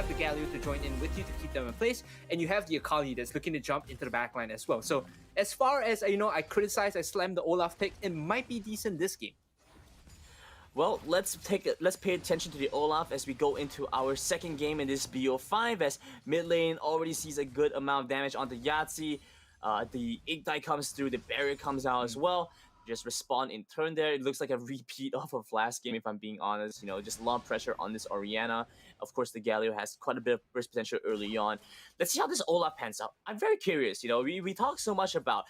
have the Galio to join in with you to keep them in place, and you have the Akali that's looking to jump into the backline as well. So as far as I slammed the Olaf pick, it might be decent this game. Well, let's pay attention to the Olaf as we go into our second game in this BO5, as mid lane already sees a good amount of damage onto Yahtzee. The Ignite comes through, the barrier comes out as well. Just respond in turn there. It looks like a repeat of last game, if I'm being honest. Just a lot of pressure on this Orianna. Of course, the Galio has quite a bit of burst potential early on. Let's see how this Olaf pans out. I'm very curious. We talk so much about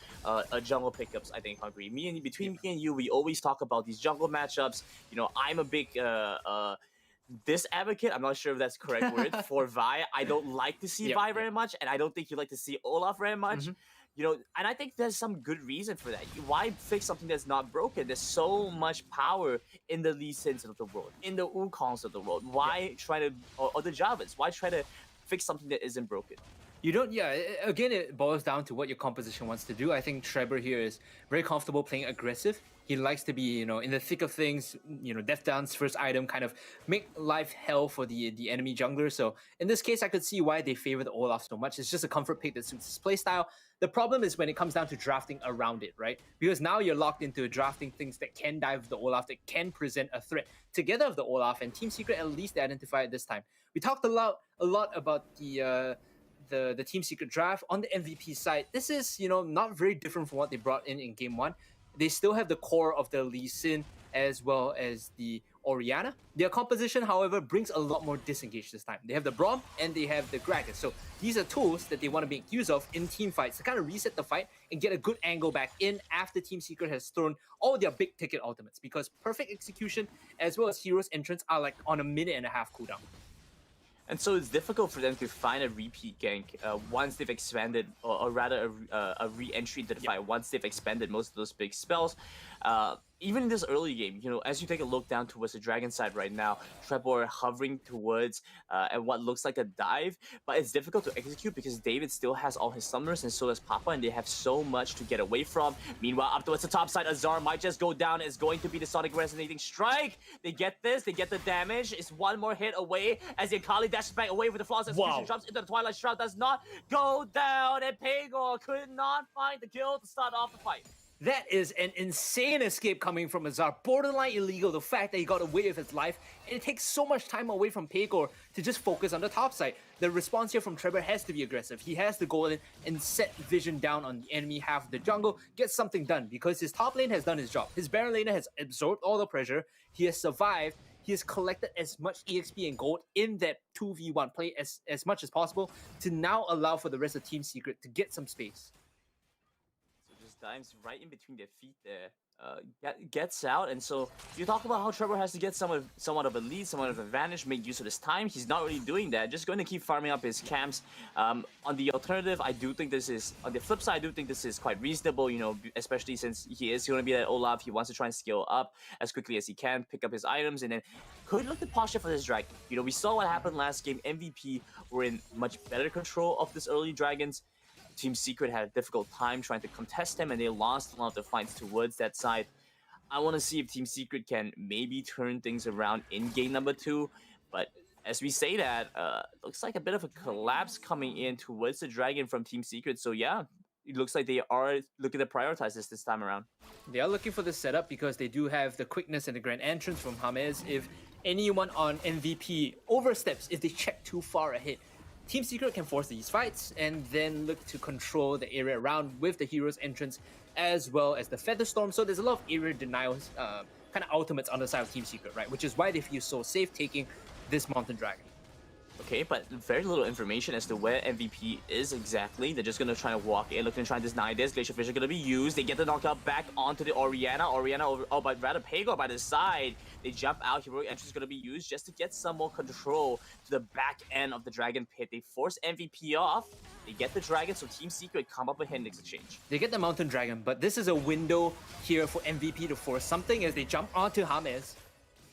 jungle pickups, I think, Hungry. Between me and you, we always talk about these jungle matchups. I'm a big this advocate, I'm not sure if that's the correct word, for Vi. I don't like to see Vi very much, and I don't think you like to see Olaf very much. And I think there's some good reason for that. Why fix something that's not broken? There's so much power in the Lee Sins of the world, in the Wukongs of the world. Why try to, or the Javas, why try to fix something that isn't broken? Again, it boils down to what your composition wants to do. I think Trevor here is very comfortable playing aggressive. He likes to be, in the thick of things, Death Dance, first item, kind of make life hell for the enemy jungler. So in this case, I could see why they favor the Olaf so much. It's just a comfort pick that suits his playstyle. The problem is when it comes down to drafting around it, right? Because now you're locked into drafting things that can dive the Olaf, that can present a threat together of the Olaf, and Team Secret, at least they identify it this time. We talked a lot about the Team Secret draft. On the MVP side, this is, not very different from what they brought in Game 1. They still have the core of the Lee Sin as well as the Orianna. Their composition, however, brings a lot more disengage this time. They have the Braum and they have the Gragas. So these are tools that they want to make use of in team fights to kind of reset the fight and get a good angle back in after Team Secret has thrown all their big ticket ultimates, because perfect execution as well as hero's entrance are like on a 1.5 minute cooldown. And so it's difficult for them to find a repeat gank once they've expanded, or rather a re-entry to the fight once they've expended most of those big spells. Even in this early game, as you take a look down towards the Dragon side right now, Trevor hovering towards and what looks like a dive, but it's difficult to execute because David still has all his summoners and so does Papa, and they have so much to get away from. Meanwhile, up towards the top side, Azar might just go down. It's going to be the Sonic Resonating Strike. They get this, they get the damage. It's one more hit away as the Akali dashes back away with the flawless execution, jumps into the Twilight Shroud, does not go down, and Pagor could not find the kill to start off the fight. That is an insane escape coming from Azar. Borderline illegal, the fact that he got away with his life. And it takes so much time away from Pagor to just focus on the top side. The response here from Trevor has to be aggressive. He has to go in and set vision down on the enemy half of the jungle, get something done, because his top lane has done his job. His Baron laner has absorbed all the pressure. He has survived. He has collected as much EXP and gold in that 2v1 play as much as possible to now allow for the rest of Team Secret to get some space. Dives right in between their feet there, gets out, and so you talk about how Trevor has to get somewhat of a lead, somewhat of an advantage, make use of this time. He's not really doing that, just going to keep farming up his camps. On the alternative, I do think this is, on the flip side, I do think this is quite reasonable, especially since he is going to be that Olaf. He wants to try and scale up as quickly as he can, pick up his items, and then could look to posture for this dragon. We saw what happened last game. MVP were in much better control of this early dragons. Team Secret had a difficult time trying to contest them, and they lost a lot of the fights towards that side. I want to see if Team Secret can maybe turn things around in game number 2, but as we say that, looks like a bit of a collapse coming in towards the Dragon from Team Secret, so yeah, it looks like they are looking to prioritize this time around. They are looking for the setup because they do have the quickness and the grand entrance from James. If anyone on MVP oversteps, if they check too far ahead, Team Secret can force these fights and then look to control the area around with the hero's entrance as well as the Featherstorm. So there's a lot of area denials, kind of ultimates on the side of Team Secret, right? Which is why they feel so safe taking this Mountain Dragon. Okay, but very little information as to where MVP is exactly. They're just going to try to walk in, looking to try and deny this. Glacier Fish are going to be used. They get the knockout back onto the Orianna. But rather Pagor by the side. They jump out. Heroic Entrance is going to be used just to get some more control to the back end of the Dragon Pit. They force MVP off. They get the Dragon, so Team Secret come up with Hendrix exchange. They get the Mountain Dragon, but this is a window here for MVP to force something as they jump onto James.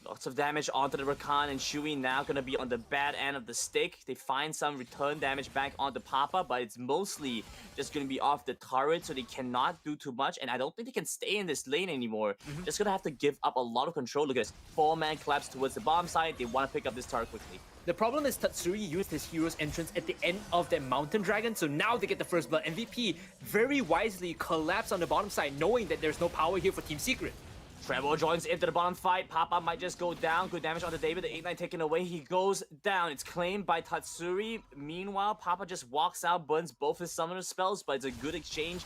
Lots of damage onto the Rakan, and Shui now going to be on the bad end of the stick. They find some return damage back onto Papa, but it's mostly just going to be off the turret, so they cannot do too much, and I don't think they can stay in this lane anymore. Just going to have to give up a lot of control. Look at this. 4-man collapse towards the bomb side. They want to pick up this turret quickly. The problem is Tatsuri used his hero's entrance at the end of that Mountain Dragon, so now they get the first blood. MVP very wisely collapsed on the bottom side, knowing that there's no power here for Team Secret. Trevor joins into the bottom fight. Papa might just go down. Good damage onto David. The 8-9 taken away. He goes down. It's claimed by Tatsuri. Meanwhile, Papa just walks out, burns both his summoner spells, but it's a good exchange.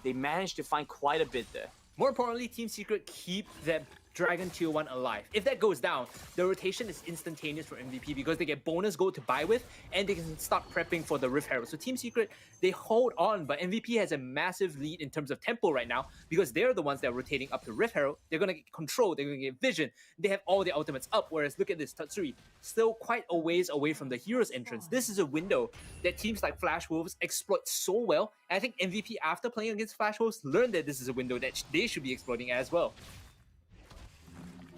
They managed to find quite a bit there. More importantly, Team Secret keep that Dragon Tier 1 alive. If that goes down, the rotation is instantaneous for MVP because they get bonus gold to buy with and they can start prepping for the Rift Herald. So Team Secret, they hold on, but MVP has a massive lead in terms of tempo right now because they're the ones that are rotating up to Rift Herald. They're going to get control, they're going to get vision. They have all the ultimates up, whereas look at this, Tatsuri, still quite a ways away from the hero's entrance. This is a window that teams like Flash Wolves exploit so well. And I think MVP, after playing against Flash Wolves, learned that this is a window that they should be exploiting as well.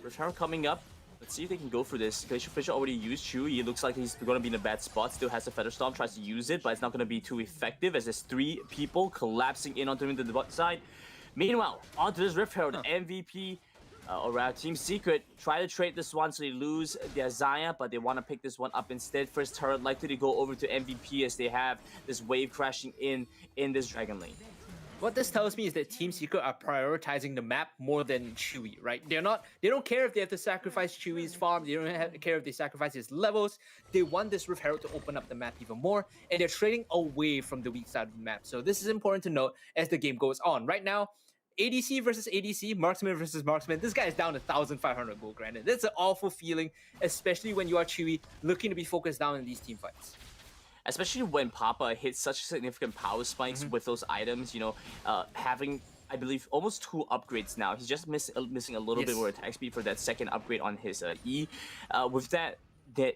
Rift Herald coming up. Let's see if they can go for this. Glacier Fisher already used Chewy. It looks like he's going to be in a bad spot. Still has the Feather Storm, tries to use it, but it's not going to be too effective as there's 3 people collapsing in onto the bot side. Meanwhile, onto this Rift Herald, MVP, or rather Team Secret, try to trade this one so they lose their Zaya, but they want to pick this one up instead. First turret likely to go over to MVP as they have this wave crashing in this Dragon Lane. What this tells me is that Team Secret are prioritizing the map more than Chewy, right? They don't care if they have to sacrifice Chewy's farm, they don't care if they sacrifice his levels. They want this Rift Herald to open up the map even more, and they're trading away from the weak side of the map. So this is important to note as the game goes on. Right now, ADC versus ADC, marksman versus marksman. This guy is down 1,500 gold, granted. That's an awful feeling, especially when you are Chewy looking to be focused down in these team fights. Especially when Papa hits such significant power spikes with those items, you know, having, I believe, almost 2 upgrades now. He's just missing a little bit more attack speed for that second upgrade on his E. With that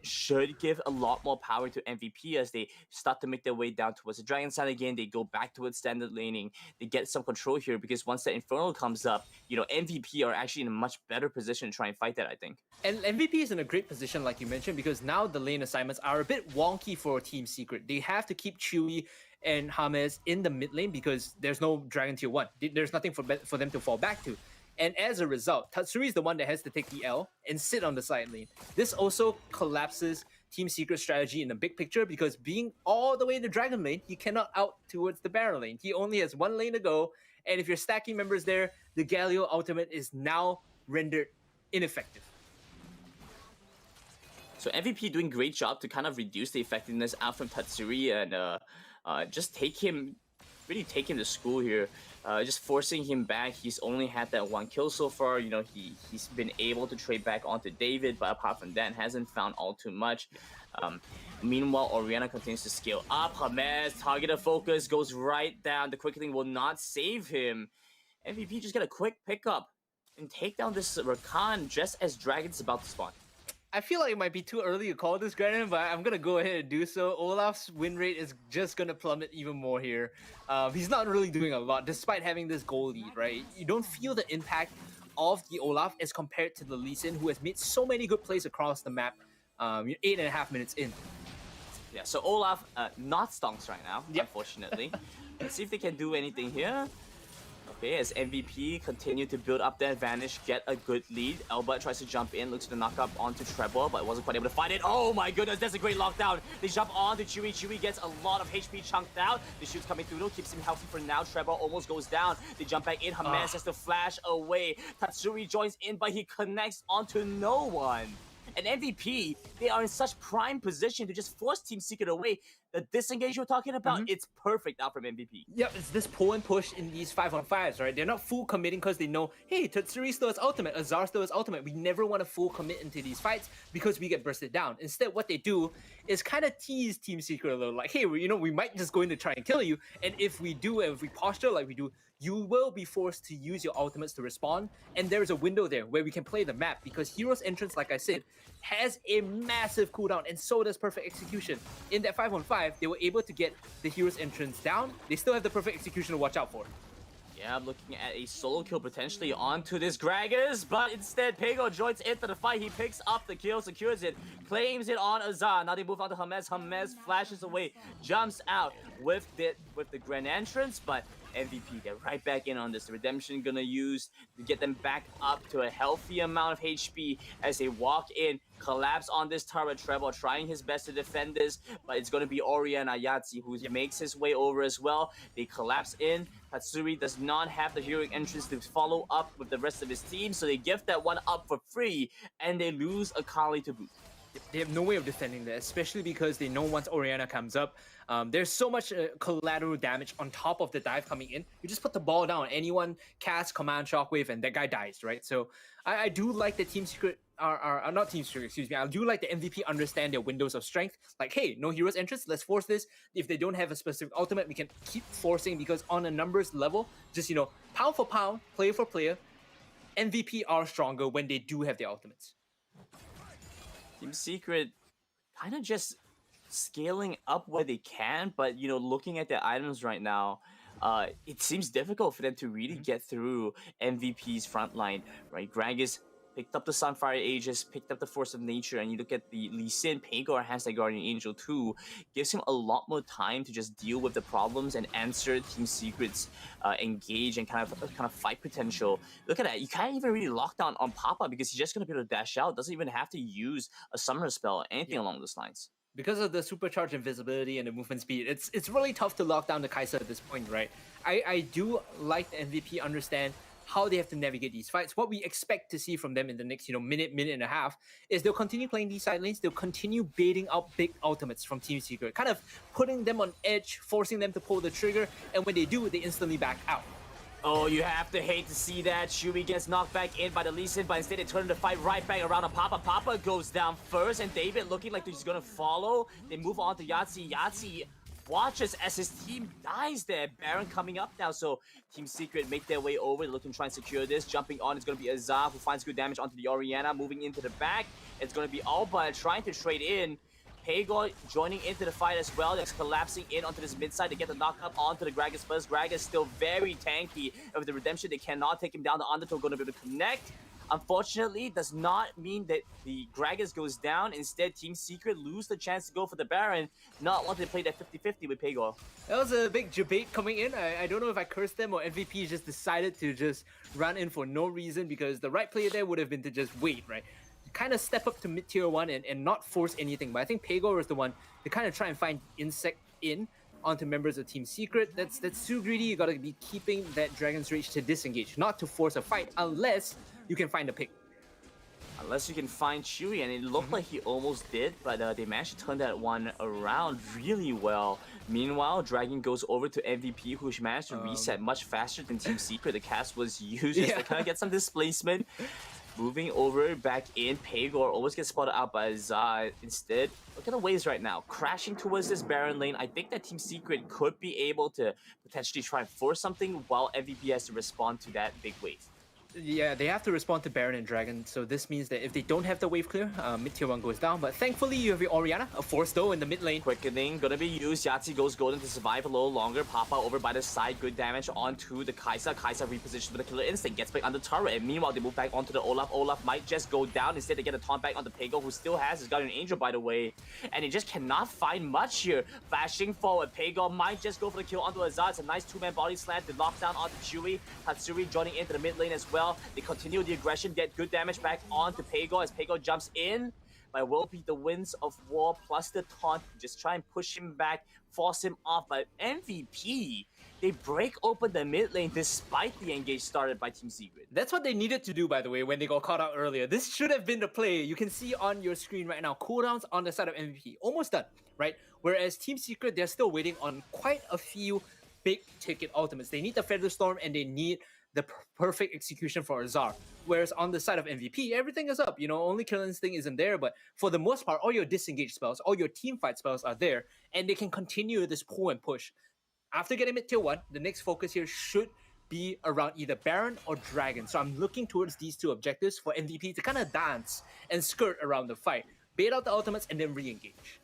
should give a lot more power to MVP as they start to make their way down towards the Dragon side again. They go back towards standard laning. They get some control here because once that Infernal comes up, you know, MVP are actually in a much better position to try and fight that, I think. And MVP is in a great position, like you mentioned, because now the lane assignments are a bit wonky for Team Secret. They have to keep Chewy and James in the mid lane because there's no Dragon Tier 1. There's nothing for them to fall back to. And as a result, Tatsuri is the one that has to take the L and sit on the side lane. This also collapses Team Secret's strategy in the big picture because being all the way in the Dragon lane, he cannot out towards the Baron lane. He only has 1 lane to go, and if you're stacking members there, the Galio ultimate is now rendered ineffective. So MVP doing great job to kind of reduce the effectiveness out from Tatsuri and just really take him to school here. Just forcing him back. He's only had that 1 kill so far. You know, he's been able to trade back onto David, but apart from that, hasn't found all too much. Meanwhile, Orianna continues to scale up. James, targeted focus, goes right down. The quickening will not save him. MVP just get a quick pickup and take down this Rakan just as Dragon's about to spawn. I feel like it might be too early to call this, granted, but I'm going to go ahead and do so. Olaf's win rate is just going to plummet even more here. He's not really doing a lot, despite having this goal lead, right? You don't feel the impact of the Olaf as compared to the Lee Sin, who has made so many good plays across the map 8.5 minutes in. Yeah, so Olaf not stonks right now, unfortunately. Let's see if they can do anything here. Okay, as MVP continue to build up their advantage, get a good lead. Albert tries to jump in, looks to knock up onto Trevor, but wasn't quite able to find it. Oh my goodness, that's a great lockdown. They jump on to Chewy. Chewy gets a lot of HP chunked out. The shoot's coming through, though, keeps him healthy for now. Trevor almost goes down. They jump back in. James has to flash away. Tatsuri joins in, but he connects onto no one. And MVP, they are in such prime position to just force Team Secret away. The disengage you're talking about, it's perfect out from MVP. Yep, it's this pull and push in these 5-on-5s, right? They're not full committing because they know, hey, Tatsuri still has ultimate, Azar still has ultimate. We never want to full commit into these fights because we get bursted down. Instead, what they do is kind of tease Team Secret a little, like, hey, we might just go in to try and kill you. And if we do, and if we posture like we do, you will be forced to use your ultimates to respond. And there's a window there where we can play the map because Hero's Entrance, like I said, has a massive cooldown, and so does Perfect Execution. In that 5-on-5, they were able to get the Hero's Entrance down. They still have the Perfect Execution to watch out for. Yeah, I'm looking at a solo kill potentially onto this Gragas, but instead Pego joins into the fight. He picks up the kill, secures it, claims it on Azar. Now they move on to James. James flashes away, jumps out with the Grand Entrance, but MVP, they're right back in on this. The Redemption gonna use to get them back up to a healthy amount of HP as they walk in, collapse on this turret. Trevor trying his best to defend this, but it's gonna be Oriana Ayatsi who makes his way over as well. They collapse in. Tatsuri does not have the heroic entrance to follow up with the rest of his team, so they give that one up for free, and they lose Akali to boot. They have no way of defending that, especially because they know once Oriana comes up, there's so much collateral damage on top of the dive coming in. You just put the ball down, anyone casts Command Shockwave, and that guy dies, right? So I do like the Team Secret are not Team Secret, excuse me. I do like the MVP understand their windows of strength. Like, hey, no heroes entrance, let's force this. If they don't have a specific ultimate, we can keep forcing because on a numbers level, just pound for pound, player for player, MVP are stronger when they do have their ultimates. Team Secret kind of just scaling up where they can, but looking at their items right now, it seems difficult for them to really get through MVP's front line, right? Gragas picked up the Sunfire Aegis, picked up the Force of Nature, and you look at the Lee Sin, Pagor has that Guardian Angel too, gives him a lot more time to just deal with the problems and answer Team Secret's engage and kind of fight potential. Look at that, you can't even really lock down on Papa because he's just going to be able to dash out, doesn't even have to use a summoner spell or anything along those lines. Because of the supercharged invisibility and the movement speed, it's really tough to lock down the Kai'Sa at this point, right? I do like the MVP understand how they have to navigate these fights. What we expect to see from them in the next, minute and a half is they'll continue playing these side lanes. They'll continue baiting out big ultimates from Team Secret, kind of putting them on edge, forcing them to pull the trigger. And when they do, they instantly back out. Oh, you have to hate to see that. Shubi gets knocked back in by the Lee Sin, but instead they turn the fight right back around on Papa. Papa goes down first, and David looking like he's gonna follow. They move on to Yahtzee. Yahtzee watches as his team dies there. Baron coming up now, so Team Secret make their way over. They're looking to try and secure this. Jumping on is going to be Azar, who finds good damage onto the Oriana. Moving into the back, it's going to be Alba trying to trade in. Pagor joining into the fight as well. That's collapsing in onto this mid side to get the knock up onto the Gragas first. Gragas still very tanky. With the Redemption, they cannot take him down. The Undertow going to be able to connect. Unfortunately, does not mean that the Gragas goes down. Instead, Team Secret lose the chance to go for the Baron, not wanting to play that 50-50 with Pagor. That was a big debate coming in. I don't know if I cursed them or MVP just decided to just run in for no reason, because the right player there would have been to just wait, right? Kind of step up to mid-tier 1 and not force anything. But I think Pagor was the one to kind of try and find insect in onto members of Team Secret. That's too greedy. You gotta be keeping that Dragon's Rage to disengage, not to force a fight, unless you can find a pick. Unless you can find Chewy, and it looked like he almost did, but they managed to turn that one around really well. Meanwhile, Dragon goes over to MVP, who managed to reset much faster than Team Secret. The cast was used just to kind of get some displacement. Moving over back in, Pagor always gets spotted out by Zah. Instead, look at the waves right now. Crashing towards this Baron lane. I think that Team Secret could be able to potentially try and force something while MVP has to respond to that big wave. Yeah, they have to respond to Baron and Dragon, so this means that if they don't have the wave clear, mid-tier 1 goes down. But thankfully, you have your Oriana, a force though in the mid lane. Quickening gonna be used. Yahtzee goes golden to survive a little longer. Papa over by the side, good damage onto the Kai'Sa. Kai'Sa repositions with a killer instinct, gets back under turret. And meanwhile, they move back onto the Olaf. Olaf might just go down. Instead, they get a taunt back on the Pagor, who still has his Guardian Angel, by the way. And he just cannot find much here. Flashing forward, Pagor might just go for the kill onto Azar. It's a nice two-man body slam to lock down onto Chewy. Tatsuri joining into the mid lane as well. They continue the aggression, get good damage back onto Pagor as Pagor jumps in. But it will be the Winds of War plus the taunt. Just try and push him back, force him off. But MVP, they break open the mid lane despite the engage started by Team Secret. That's what they needed to do, by the way, when they got caught out earlier. This should have been the play. You can see on your screen right now, cooldowns on the side of MVP. Almost done, right? Whereas Team Secret, they're still waiting on quite a few big ticket ultimates. They need the Featherstorm and they need the perfect execution for Azar. Whereas on the side of MVP, everything is up. Only Kill Instinct isn't there, but for the most part, all your disengage spells, all your team fight spells are there, and they can continue this pull and push. After getting mid-tier 1, the next focus here should be around either Baron or Dragon. So I'm looking towards these two objectives for MVP to kind of dance and skirt around the fight. Bait out the ultimates and then re-engage.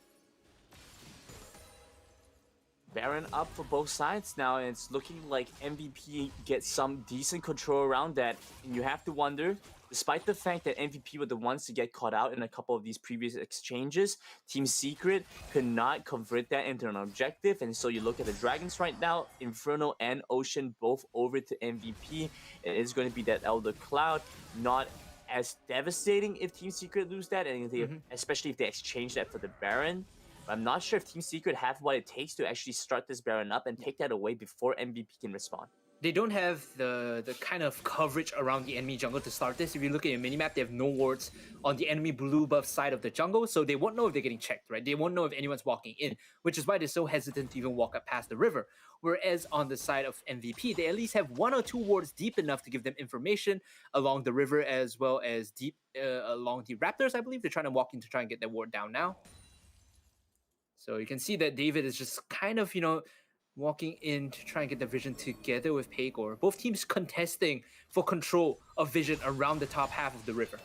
Baron up for both sides now, and it's looking like MVP gets some decent control around that. And you have to wonder, Despite the fact that MVP were the ones to get caught out in a couple of these previous exchanges, Team Secret could not convert that into an objective. And so you look at the Dragons right now, Inferno and Ocean both over to MVP. It is going to be that Elder Cloud, not as devastating if Team Secret lose that, and especially if they exchange that for the Baron. But I'm not sure if Team Secret have what it takes to actually start this Baron up and take that away before MVP can respond. They don't have the kind of coverage around the enemy jungle to start this. If you look at your minimap, they have no wards on the enemy blue buff side of the jungle, so they won't know if they're getting checked, right? They won't know if anyone's walking in, which is why they're so hesitant to even walk up past the river. Whereas on the side of MVP, they at least have 1 or 2 wards deep enough to give them information along the river as well as deep along the Raptors, I believe. They're trying to walk in to try and get their ward down now. So you can see that David is just kind of, walking in to try and get the vision together with Pegor. Both teams contesting for control of vision around the top half of the river.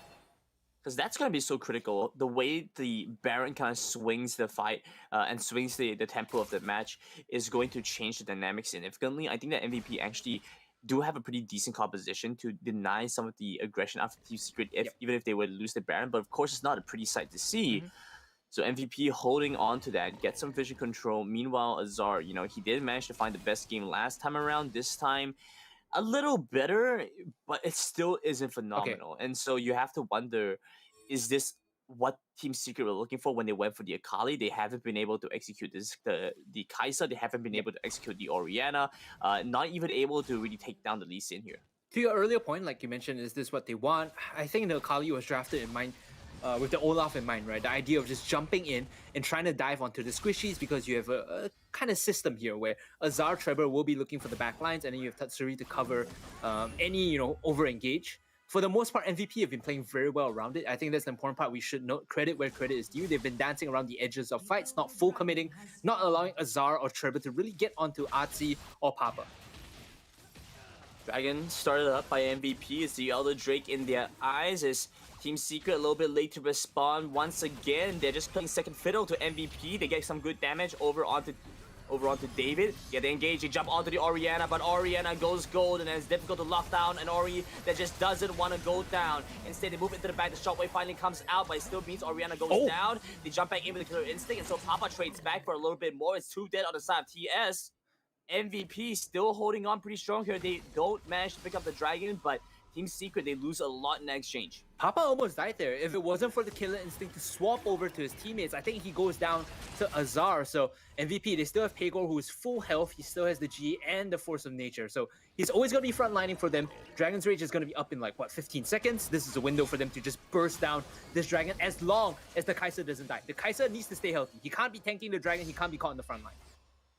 Because that's going to be so critical. The way the Baron kind of swings the fight and swings the tempo of the match is going to change the dynamics significantly. I think that MVP actually do have a pretty decent composition to deny some of the aggression after Team Secret, even if they would lose the Baron. But of course, it's not a pretty sight to see. So MVP holding on to that, get some vision control. Meanwhile, Azar, he did manage to find the best game last time around. This time, a little better, but it still isn't phenomenal. And so you have to wonder, is this what Team Secret were looking for when they went for the Akali? They haven't been able to execute the Kai'Sa. They haven't been able to execute the Orianna. Not even able to really take down the Lee Sin here. To your earlier point, like you mentioned, is this what they want? I think the Akali was drafted in mind with the Olaf in mind, right? The idea of just jumping in and trying to dive onto the squishies, because you have a kind of system here where Azar, Trevor will be looking for the backlines, and then you have Tatsuri to cover any, over-engage. For the most part, MVP have been playing very well around it. I think that's the important part. We should note credit where credit is due. They've been dancing around the edges of fights, not full committing, not allowing Azar or Trevor to really get onto Artsy or Papa. Dragon started up by MVP. It's the Elder Drake in their eyes. Is Team Secret a little bit late to respond once again. They're just playing second fiddle to MVP. They get some good damage over onto David. Yeah, they engage, they jump onto the Orianna, but Orianna goes gold, and it's difficult to lock down an Ori that just doesn't want to go down. Instead, they move into the back. The shockwave finally comes out, but it still means Orianna goes down. They jump back in with the Killer Instinct, and so Papa trades back for a little bit more. It's 2 dead on the side of TS. MVP still holding on pretty strong here. They don't manage to pick up the Dragon, but Team Secret, they lose a lot in the exchange. Papa almost died there. If it wasn't for the Killer Instinct to swap over to his teammates, I think he goes down to Azar. So MVP, they still have Pegor, who is full health. He still has the G and the Force of Nature. So he's always going to be frontlining for them. Dragon's Rage is going to be up in 15 seconds. This is a window for them to just burst down this Dragon as long as the Kai'Sa doesn't die. The Kai'Sa needs to stay healthy. He can't be tanking the Dragon. He can't be caught in the front line.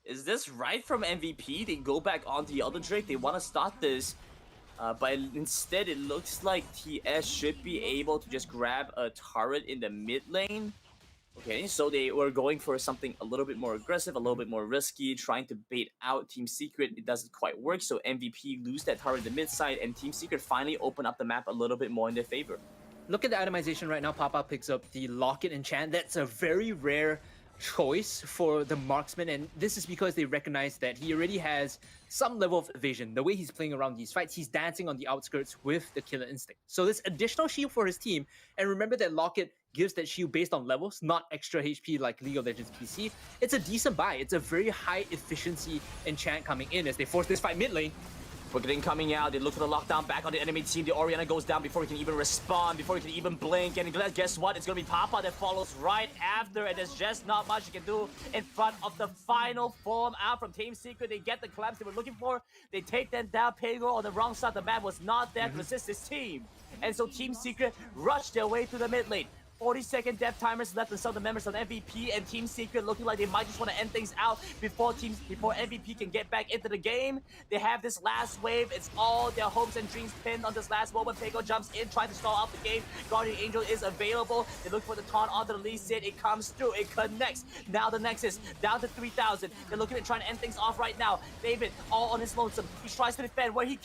Is this right from MVP? They go back on the Elder Drake. They want to start this. But instead, it looks like TS should be able to just grab a turret in the mid lane. Okay, so they were going for something a little bit more aggressive, a little bit more risky, trying to bait out Team Secret. It doesn't quite work, so MVP lose that turret in the mid side, and Team Secret finally open up the map a little bit more in their favor. Look at the itemization right now. Papa picks up the Locket enchant. That's a very rare choice for the marksman, and this is because they recognize that he already has some level of evasion. The way he's playing around these fights, he's dancing on the outskirts with the Killer Instinct. So this additional shield for his team, and remember that Locket gives that shield based on levels, not extra HP like League of Legends PC. It's a decent buy. It's a very high efficiency enchant coming in as they force this fight mid lane. Wickeden coming out, they look for the lockdown back on the enemy team. The Orianna goes down before he can even respond, before he can even blink. And guess what? It's going to be Papa that follows right after. And there's just not much you can do in front of the final form out from Team Secret. They get the collapse they were looking for. They take them down. Pegor on the wrong side of the map was not there to assist his team. And so Team Secret rushed their way through the mid lane. 40-second death timers left, and some of the members of MVP and Team Secret looking like they might just want to end things out before MVP can get back into the game. They have this last wave. It's all their hopes and dreams pinned on this last moment. Pegor jumps in, tries to stall out the game. Guardian Angel is available. They look for the taunt onto the Lee Sin. It comes through. It connects. Now the Nexus down to 3,000. They're looking at trying to end things off right now. David all on his lonesome. He tries to defend where he can.